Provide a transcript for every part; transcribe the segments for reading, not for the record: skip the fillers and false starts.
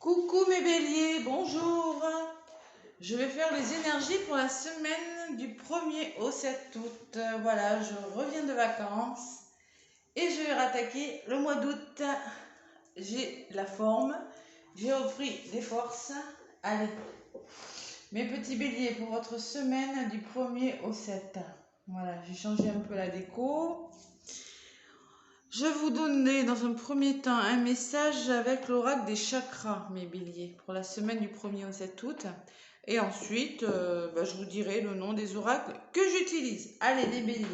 Coucou mes béliers, bonjour. Je vais faire les énergies pour la semaine du 1er au 7 août. Voilà, je reviens de vacances et je vais rattaquer le mois d'août. J'ai la forme, j'ai repris des forces. Allez, mes petits béliers pour votre semaine du 1er au 7. Voilà, j'ai changé un peu la déco. Je vais vous donner dans un premier temps un message avec l'oracle des chakras, mes béliers, pour la semaine du 1er au 7 août. Et ensuite, je vous dirai le nom des oracles que j'utilise. Allez, les béliers.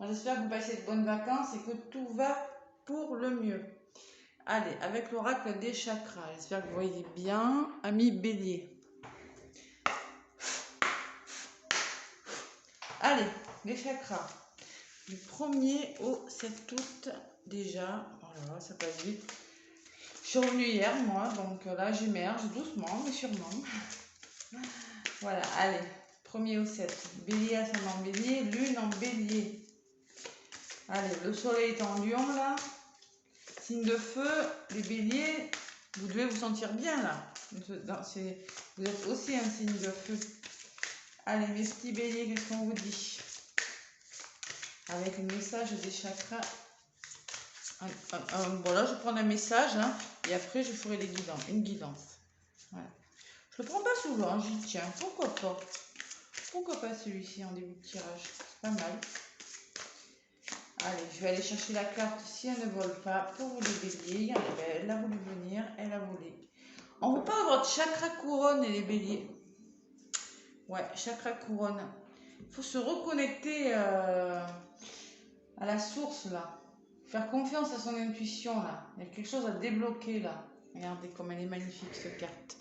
J'espère que vous passez de bonnes vacances et que tout va pour le mieux. Allez, avec l'oracle des chakras. J'espère que vous voyez bien, amis béliers. Allez, les chakras. Du 1er au 7 août, déjà, voilà, ça passe vite. Je suis revenue hier, moi, donc là, j'émerge doucement, mais sûrement. Voilà, allez, 1er au 7. Bélier, ascendant bélier, lune en bélier. Allez, le soleil est en lion, là. Signe de feu, les béliers, vous devez vous sentir bien, là. Vous êtes aussi un signe de feu. Allez, mes petits béliers, qu'est-ce qu'on vous dit? Avec le message des chakras. Voilà, je prends un message hein, et après je ferai une guidance. Voilà. Je le prends pas souvent, j'y tiens. Pourquoi pas? Pourquoi pas celui-ci en début de tirage? C'est pas mal. Allez, je vais aller chercher la carte si elle ne vole pas pour vous les béliers. Elle a voulu venir, elle a volé. On vous parle de votre chakra couronne et les béliers. Ouais, chakra couronne. Il faut se reconnecter à la source là. Faire confiance à son intuition là. Il y a quelque chose à débloquer là. Regardez comme elle est magnifique cette carte.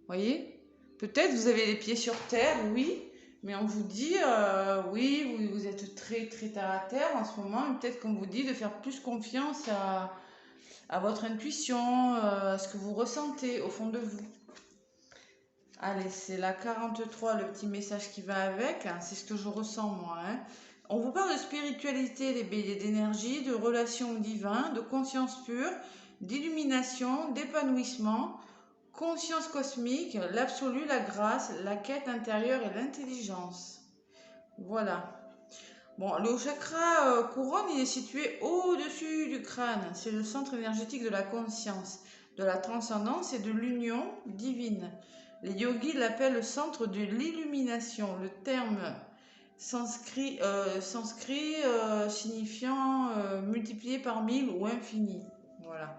Voyez? Peut-être vous avez les pieds sur terre, oui. Mais on vous dit, oui, vous êtes très terre à terre en ce moment. Peut-être qu'on vous dit de faire plus confiance à votre intuition, à ce que vous ressentez au fond de vous. Allez, c'est la 43, le petit message qui va avec. C'est ce que je ressens moi. Hein. On vous parle de spiritualité, les béliers, d'énergie, de relations divines, de conscience pure, d'illumination, d'épanouissement, conscience cosmique, l'absolu, la grâce, la quête intérieure et l'intelligence. Voilà. Bon, le chakra couronne, il est situé au-dessus du crâne. C'est le centre énergétique de la conscience, de la transcendance et de l'union divine. Les yogis l'appellent le centre de l'illumination. Le terme sanskrit signifiant multiplié par 1000 ou infini. Voilà.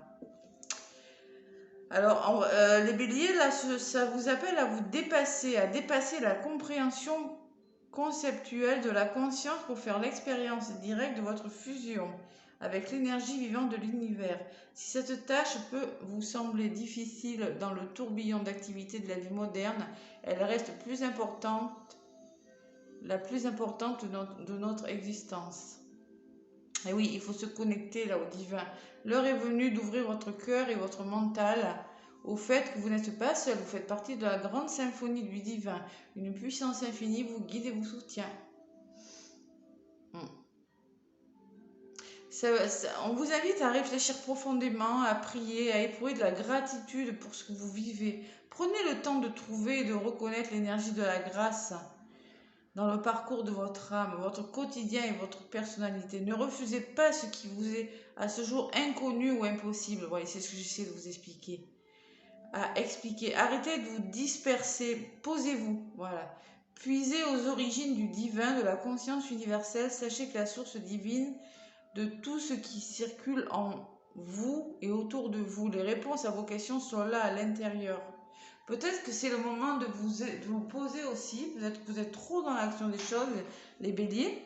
Alors, les béliers, là, ça vous appelle à vous dépasser, à dépasser la compréhension conceptuelle de la conscience pour faire l'expérience directe de votre fusion avec l'énergie vivante de l'univers. Si cette tâche peut vous sembler difficile dans le tourbillon d'activités de la vie moderne, elle reste plus importante, la plus importante de notre existence. Et oui, il faut se connecter là au divin. L'heure est venue d'ouvrir votre cœur et votre mental au fait que vous n'êtes pas seul. Vous faites partie de la grande symphonie du divin. Une puissance infinie vous guide et vous soutient. On vous invite à réfléchir profondément, à prier, à éprouver de la gratitude pour ce que vous vivez. Prenez le temps de trouver et de reconnaître l'énergie de la grâce dans le parcours de votre âme, votre quotidien et votre personnalité. Ne refusez pas ce qui vous est à ce jour inconnu ou impossible. Voilà, c'est ce que j'essaie de vous expliquer. Arrêtez de vous disperser. Posez-vous. Voilà. Puisez aux origines du divin, de la conscience universelle. Sachez que la source divine de tout ce qui circule en vous et autour de vous. Les réponses à vos questions sont là à l'intérieur. Peut-être que c'est le moment de vous poser aussi, peut-être que vous êtes trop dans l'action des choses, les béliers.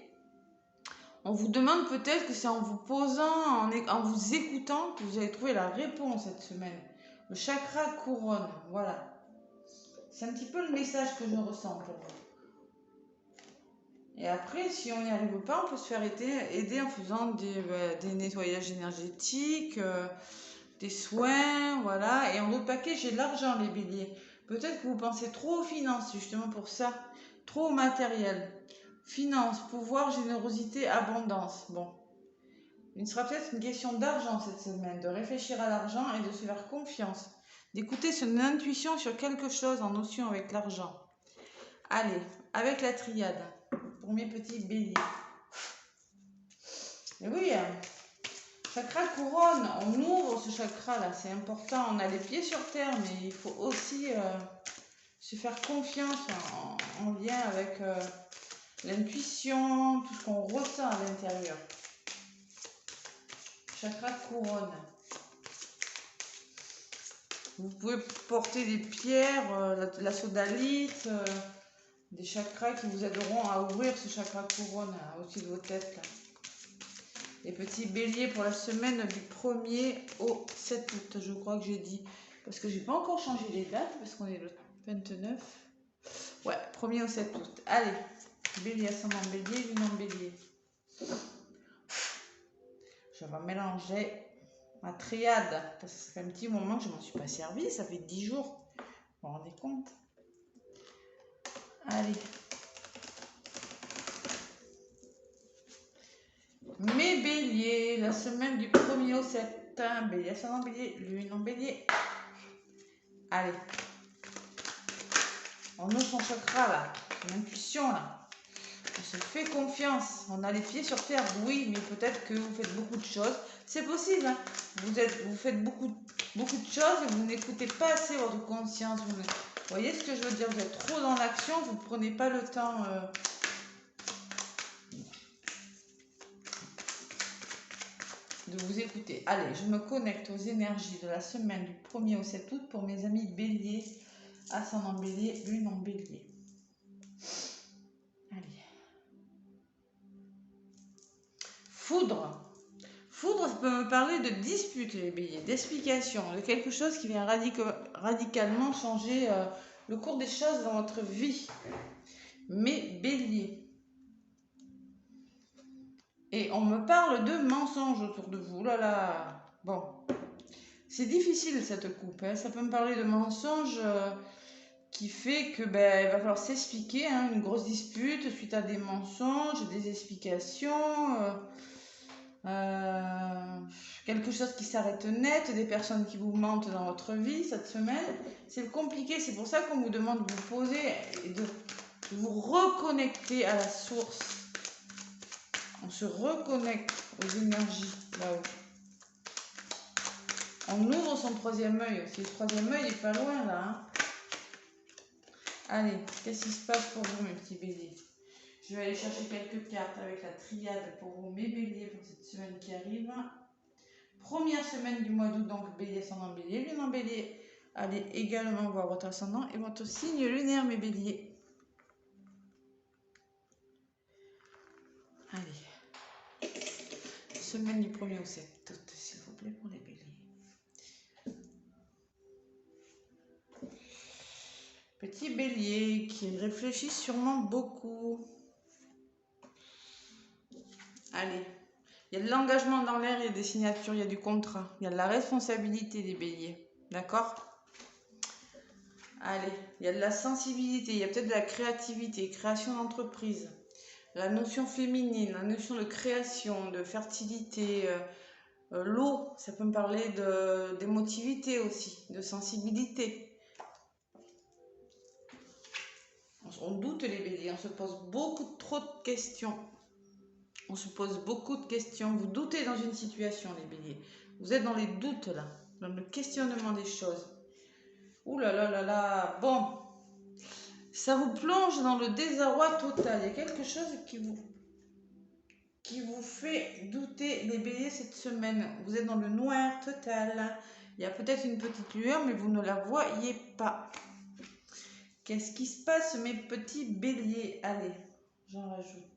On vous demande peut-être que c'est en vous posant, en vous écoutant, que vous allez trouver la réponse cette semaine. Le chakra couronne, voilà. C'est un petit peu le message que je ressens pour vous. Et après, si on n'y arrive pas, on peut se faire aider en faisant des nettoyages énergétiques, des soins, voilà. Et en autre paquet, j'ai de l'argent, les béliers. Peut-être que vous pensez trop aux finances, justement pour ça. Trop au matériel. Finances, pouvoir, générosité, abondance. Bon. Il sera peut-être une question d'argent cette semaine, de réfléchir à l'argent et de se faire confiance, d'écouter son intuition sur quelque chose en notion avec l'argent. Allez, avec la triade, pour mes petits béliers. Et oui, chakra couronne, on ouvre ce chakra-là, c'est important. On a les pieds sur terre, mais il faut aussi se faire confiance en lien avec l'intuition, tout ce qu'on ressent à l'intérieur. Chakra couronne. Vous pouvez porter des pierres, la sodalite, des chakras qui vous aideront à ouvrir ce chakra couronne au-dessus de vos têtes. Là. Les petits béliers pour la semaine du 1er au 7 août, je crois que j'ai dit. Parce que j'ai pas encore changé les dates, parce qu'on est le 29. Ouais, 1er au 7 août. Allez, bélier, ascendant bélier, lune en bélier. Je vais mélanger ma triade, parce que ça fait un petit moment que je ne m'en suis pas servi, ça fait 10 jours. Vous vous rendez compte? Allez. Mes béliers, la semaine du 1er au 7, bélier, ascendant bélier, lune en bélier. Allez. On ouvre son chakra là, son intuition là. On se fait confiance, on a les pieds sur terre, oui, mais peut-être que vous faites beaucoup de choses. C'est possible, hein. Vous faites beaucoup de choses et vous n'écoutez pas assez votre conscience. Vous voyez ce que je veux dire? Vous êtes trop dans l'action, vous ne prenez pas le temps de vous écouter. Allez, je me connecte aux énergies de la semaine du 1er au 7 août pour mes amis béliers, ascendant bélier, lune en bélier. Allez. Foudre. Foudre, ça peut me parler de dispute, les béliers, d'explication, de quelque chose qui vient radicalement changer le cours des choses dans votre vie. Mais bélier. Et on me parle de mensonges autour de vous. Là là. Bon. C'est difficile cette coupe. Hein. Ça peut me parler de mensonges qui fait que il va falloir s'expliquer. Hein, une grosse dispute suite à des mensonges, des explications. Quelque chose qui s'arrête net, des personnes qui vous mentent dans votre vie cette semaine. C'est compliqué, c'est pour ça qu'on vous demande de vous poser et de vous reconnecter à la source. On se reconnecte aux énergies là-haut. On ouvre son troisième œil aussi. Le troisième œil est pas loin là. Hein. Allez, qu'est-ce qui se passe pour vous mes petits béliers? Je vais aller chercher quelques cartes avec la triade pour vous, mes béliers, pour cette semaine qui arrive. Première semaine du mois d'août, donc bélier, ascendant bélier, lune en bélier. Allez également voir votre ascendant et votre signe lunaire, mes béliers. Allez. Semaine du 1er au 7 août, s'il vous plaît, pour les béliers. Petit bélier qui réfléchit sûrement beaucoup. Allez. Il y a de l'engagement dans l'air, il y a des signatures, il y a du contrat. Il y a de la responsabilité des béliers. D'accord? Allez, il y a de la sensibilité, il y a peut-être de la créativité, création d'entreprise. La notion féminine, la notion de création, de fertilité. L'eau, ça peut me parler d'émotivité aussi, de sensibilité. On doute les béliers, on se pose trop de questions. On se pose beaucoup de questions. Vous doutez dans une situation, les béliers. Vous êtes dans les doutes, là. Dans le questionnement des choses. Ouh là là là là. Bon. Ça vous plonge dans le désarroi total. Il y a quelque chose qui vous fait douter, les béliers, cette semaine. Vous êtes dans le noir total. Il y a peut-être une petite lueur, mais vous ne la voyez pas. Qu'est-ce qui se passe, mes petits béliers? Allez, j'en rajoute.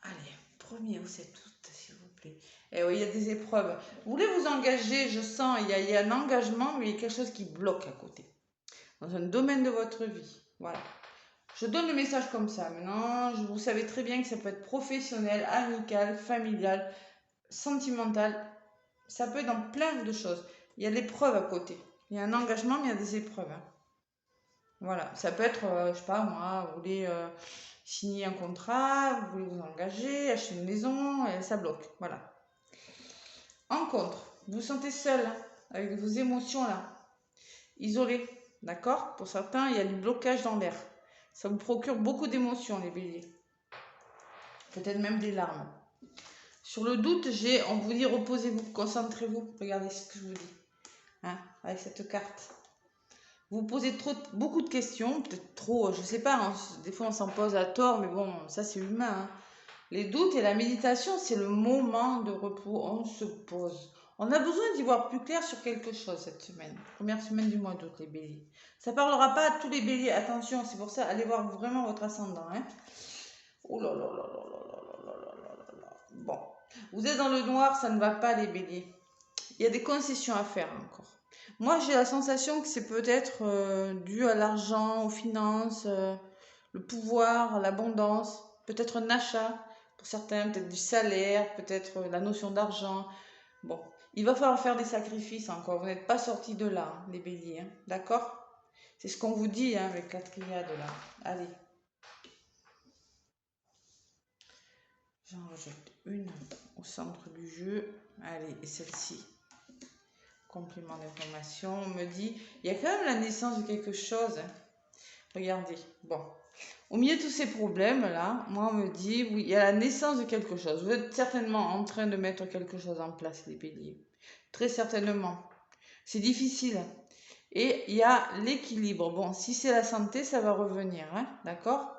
Allez, 1er au 7 août, s'il vous plaît. Et oui, il y a des épreuves. Vous voulez vous engager, je sens, il y a un engagement, mais il y a quelque chose qui bloque à côté. Dans un domaine de votre vie. Voilà. Je donne le message comme ça. Maintenant, vous savez très bien que ça peut être professionnel, amical, familial, sentimental. Ça peut être dans plein de choses. Il y a l'épreuve à côté. Il y a un engagement, mais il y a des épreuves. Hein. Voilà, ça peut être, je sais pas moi, vous voulez signer un contrat, vous voulez vous engager, acheter une maison, et ça bloque. Voilà. En contre, vous vous sentez seul hein, avec vos émotions là, isolé, d'accord? Pour certains, il y a du blocage dans l'air. Ça vous procure beaucoup d'émotions, les béliers. Peut-être même des larmes. Sur le doute, on vous dit reposez-vous, concentrez-vous. Regardez ce que je vous dis. Hein, avec cette carte. Vous posez beaucoup de questions, peut-être trop, je sais pas, hein, des fois on s'en pose à tort, mais bon, ça c'est humain. Hein. Les doutes et la méditation, c'est le moment de repos, on se pose. On a besoin d'y voir plus clair sur quelque chose cette semaine, première semaine du mois d'août, les béliers. Ça parlera pas à tous les béliers, attention, c'est pour ça, allez voir vraiment votre ascendant. Hein. Oh là là là là là là là là là là. Bon, vous êtes dans le noir, ça ne va pas les béliers. Il y a des concessions à faire encore. Moi, j'ai la sensation que c'est peut-être dû à l'argent, aux finances, le pouvoir, l'abondance, peut-être un achat pour certains, peut-être du salaire, peut-être la notion d'argent. Bon, il va falloir faire des sacrifices encore. Vous n'êtes pas sortis de là, hein, les béliers, hein, d'accord? C'est ce qu'on vous dit hein, avec la triade là. Allez. J'en rejette une au centre du jeu. Allez, et celle-ci. Complément d'information, on me dit, il y a quand même la naissance de quelque chose. Hein. Regardez, bon. Au milieu de tous ces problèmes-là, moi, on me dit, oui, il y a la naissance de quelque chose. Vous êtes certainement en train de mettre quelque chose en place, les béliers. Très certainement. C'est difficile. Et il y a l'équilibre. Bon, si c'est la santé, ça va revenir, hein, d'accord?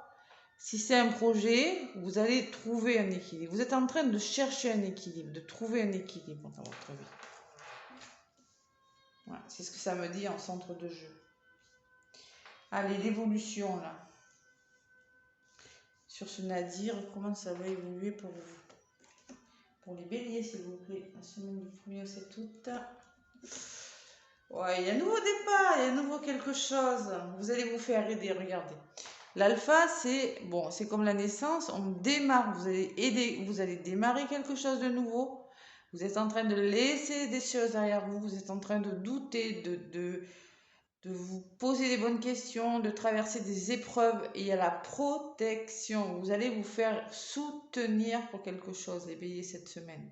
Si c'est un projet, vous allez trouver un équilibre. Vous êtes en train de chercher un équilibre, de trouver un équilibre dans votre vie. Voilà, c'est ce que ça me dit en centre de jeu. Allez, l'évolution là. Sur ce nadir, comment ça va évoluer pour vous? Pour les béliers, s'il vous plaît. La semaine du 1er au 7 août. Ouais, il y a un nouveau départ, il y a un nouveau quelque chose. Vous allez vous faire aider, regardez. L'alpha, c'est bon, c'est comme la naissance, on démarre, vous allez aider, vous allez démarrer quelque chose de nouveau. Vous êtes en train de laisser des choses derrière vous, vous êtes en train de douter, de vous poser les bonnes questions, de traverser des épreuves. Et il y a la protection. Vous allez vous faire soutenir pour quelque chose, les béliers, cette semaine.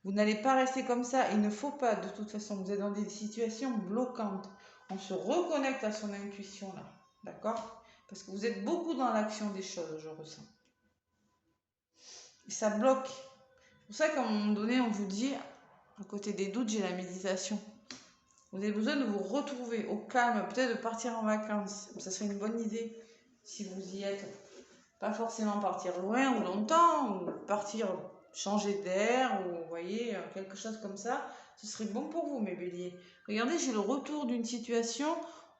Vous n'allez pas rester comme ça. Il ne faut pas, de toute façon. Vous êtes dans des situations bloquantes. On se reconnecte à son intuition, là. D'accord? Parce que vous êtes beaucoup dans l'action des choses, je ressens. Et ça bloque. C'est pour ça qu'à un moment donné, on vous dit, à côté des doutes, j'ai la méditation. Vous avez besoin de vous retrouver au calme, peut-être de partir en vacances. Ça serait une bonne idée si vous y êtes. Pas forcément partir loin ou longtemps, ou partir changer d'air, ou vous voyez, quelque chose comme ça. Ce serait bon pour vous, mes béliers. Regardez, j'ai le retour d'une situation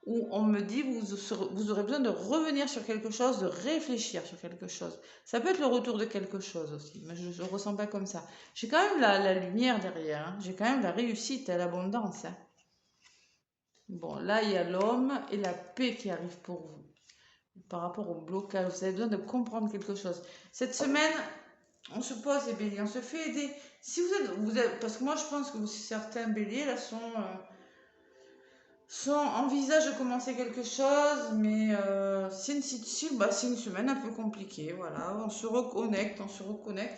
où on me dit vous aurez besoin de revenir sur quelque chose, de réfléchir sur quelque chose. Ça peut être le retour de quelque chose aussi, mais je ne ressens pas comme ça. J'ai quand même la lumière derrière, hein. J'ai quand même la réussite et l'abondance. Hein. Bon, là, il y a l'homme et la paix qui arrivent pour vous. Par rapport au blocage, vous avez besoin de comprendre quelque chose. Cette semaine, on se pose les béliers, on se fait aider. Si vous êtes parce que moi, je pense que certains béliers, là, envisagent de commencer quelque chose, mais c'est une semaine un peu compliquée. Voilà, on se reconnecte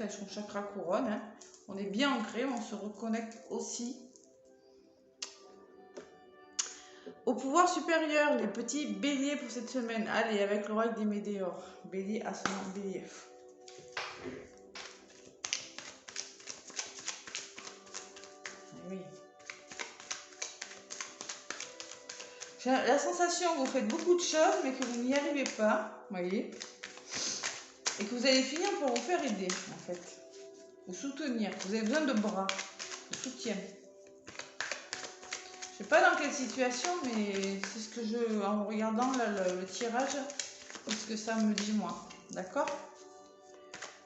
avec son chakra couronne. Hein. On est bien ancré, on se reconnecte aussi au pouvoir supérieur, les petits béliers pour cette semaine. Allez, avec l'oracle des météores. Bélier, ascendant, bélier. Oui. J'ai la sensation que vous faites beaucoup de choses, mais que vous n'y arrivez pas. Vous voyez. Et que vous allez finir par vous faire aider, en fait. Vous soutenir. Vous avez besoin de bras, de soutien. Je ne sais pas dans quelle situation, mais c'est ce que en regardant là, le tirage, c'est ce que ça me dit moi. D'accord?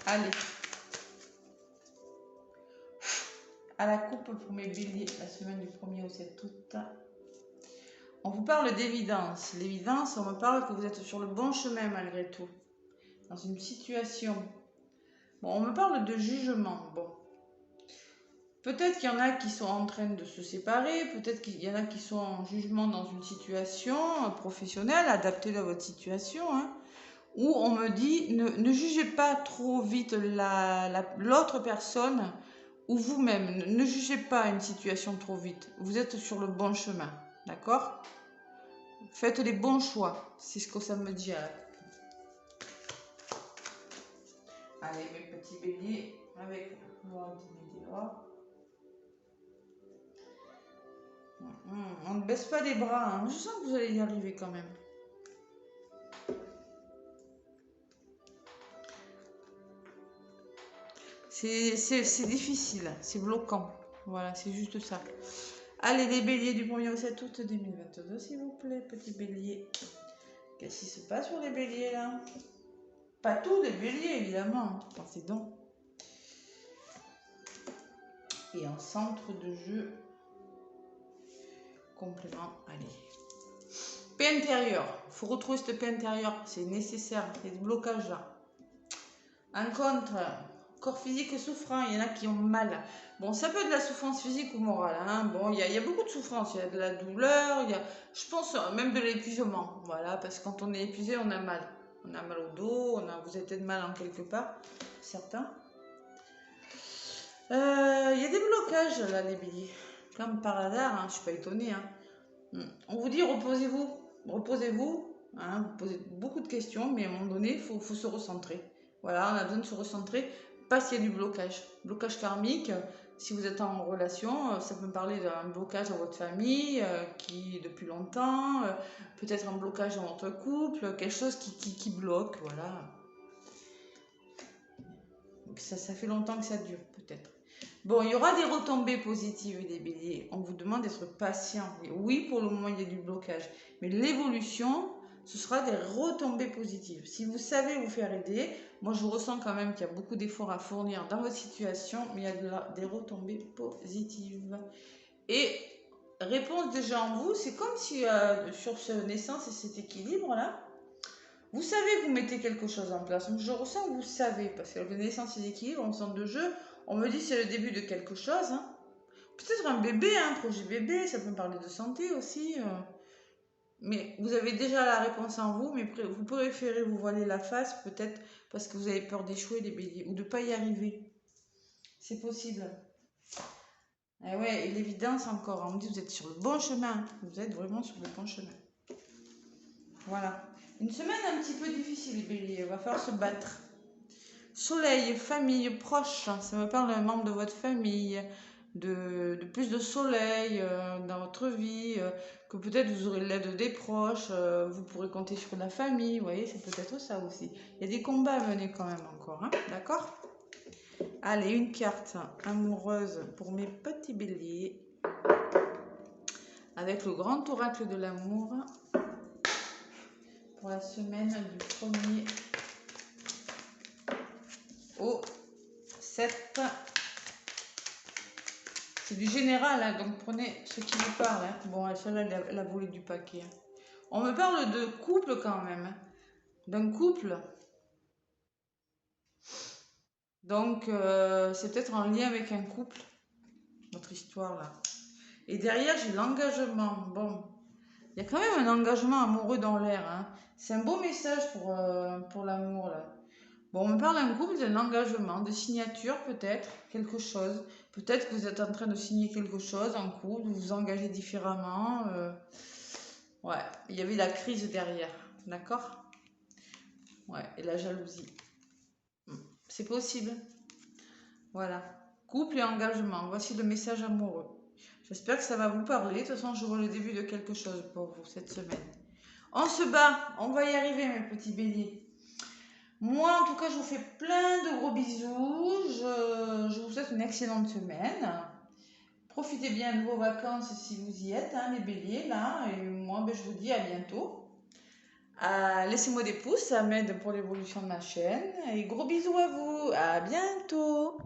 Allez. À la coupe pour mes béliers, la semaine du 1er au 7 août. On vous parle d'évidence. L'évidence, on me parle que vous êtes sur le bon chemin malgré tout. Dans une situation. Bon, on me parle de jugement. Bon. Peut-être qu'il y en a qui sont en train de se séparer, peut-être qu'il y en a qui sont en jugement dans une situation professionnelle, adaptée à votre situation, hein, où on me dit ne jugez pas trop vite l'autre personne ou vous-même. Ne jugez pas une situation trop vite. Vous êtes sur le bon chemin, d'accord? Faites les bons choix, c'est ce que ça me dit. Allez, mes petits béliers, avec l'ordinateur. On ne baisse pas les bras, hein. Je sens que vous allez y arriver quand même. C'est difficile, c'est bloquant. Voilà, c'est juste ça. Allez, les béliers du 1er au 7 août 2022, s'il vous plaît, petits béliers. Qu'est-ce qui se passe sur les béliers, là? Pas tous les béliers, évidemment. Pensez donc. Et en centre de jeu, complément, allez. Paix intérieure. Il faut retrouver cette paix intérieure. C'est nécessaire. Il y a des blocages là. En contre, corps physique souffrant. Il y en a qui ont mal. Bon, ça peut être de la souffrance physique ou morale. Hein. Bon, il y a beaucoup de souffrance. Il y a de la douleur. Il y a, je pense, même de l'épuisement. Voilà, parce que quand on est épuisé, on a mal. On a mal au dos. Vous avez peut-être mal en quelque part. Certains. Il y a des blocages là, les béliers. Comme par hasard, hein, je ne suis pas étonnée. Hein. On vous dit reposez-vous. Reposez-vous, hein, vous posez beaucoup de questions, mais à un moment donné, il faut se recentrer. Voilà, on a besoin de se recentrer parce qu'il y a du blocage. Blocage karmique, si vous êtes en relation, ça peut me parler d'un blocage dans votre famille qui depuis longtemps, peut-être un blocage dans votre couple, quelque chose qui bloque, voilà. Donc ça fait longtemps que ça dure, peut-être. Bon, il y aura des retombées positives, les béliers. On vous demande d'être patient. Et oui, pour le moment, il y a du blocage. Mais l'évolution, ce sera des retombées positives. Si vous savez vous faire aider, moi, je ressens quand même qu'il y a beaucoup d'efforts à fournir dans votre situation, mais il y a des retombées positives. Et réponse déjà en vous, c'est comme si sur ce naissance et cet équilibre-là, vous savez que vous mettez quelque chose en place. Donc je ressens que vous savez, parce que la naissance et l'équilibre, en centre de jeu, on me dit que c'est le début de quelque chose. Hein. Peut-être un bébé, un projet bébé, ça peut me parler de santé aussi. Mais vous avez déjà la réponse en vous, mais vous préférez vous voiler la face, peut-être parce que vous avez peur d'échouer, les béliers, ou de ne pas y arriver. C'est possible. Et ouais, et l'évidence encore, on me dit que vous êtes sur le bon chemin. Vous êtes vraiment sur le bon chemin. Voilà. Une semaine un petit peu difficile, les béliers. Il va falloir se battre. Soleil, famille, proche. Ça me parle d'un membre de votre famille, de plus de soleil dans votre vie, que peut-être vous aurez l'aide des proches, vous pourrez compter sur la famille. Vous voyez, c'est peut-être ça aussi. Il y a des combats à mener quand même encore. Hein, d'accord? Allez, une carte amoureuse pour mes petits béliers. Avec le grand oracle de l'amour. Pour la semaine du 1er au 7. C'est du général, hein, donc prenez ce qui vous parle. Hein. Bon, celle-là, elle a volé du paquet. Hein. On me parle de couple quand même. Hein. D'un couple. Donc, c'est peut-être en lien avec un couple, notre histoire là. Et derrière, j'ai l'engagement. Bon, il y a quand même un engagement amoureux dans l'air. Hein. C'est un beau message pour l'amour là. Bon, on me parle d'un couple, d'un engagement, de signature peut-être, quelque chose. Peut-être que vous êtes en train de signer quelque chose en couple, vous vous engagez différemment. Ouais, il y avait la crise derrière, d'accord? Ouais, et la jalousie. C'est possible. Voilà. Couple et engagement, voici le message amoureux. J'espère que ça va vous parler. De toute façon, je vois le début de quelque chose pour vous cette semaine. On se bat, on va y arriver mes petits béliers. Moi, en tout cas, je vous fais plein de gros bisous. Je vous souhaite une excellente semaine. Profitez bien de vos vacances si vous y êtes, hein, les béliers, là. Et moi, je vous dis à bientôt. Laissez-moi des pouces, ça m'aide pour l'évolution de ma chaîne. Et gros bisous à vous. À bientôt.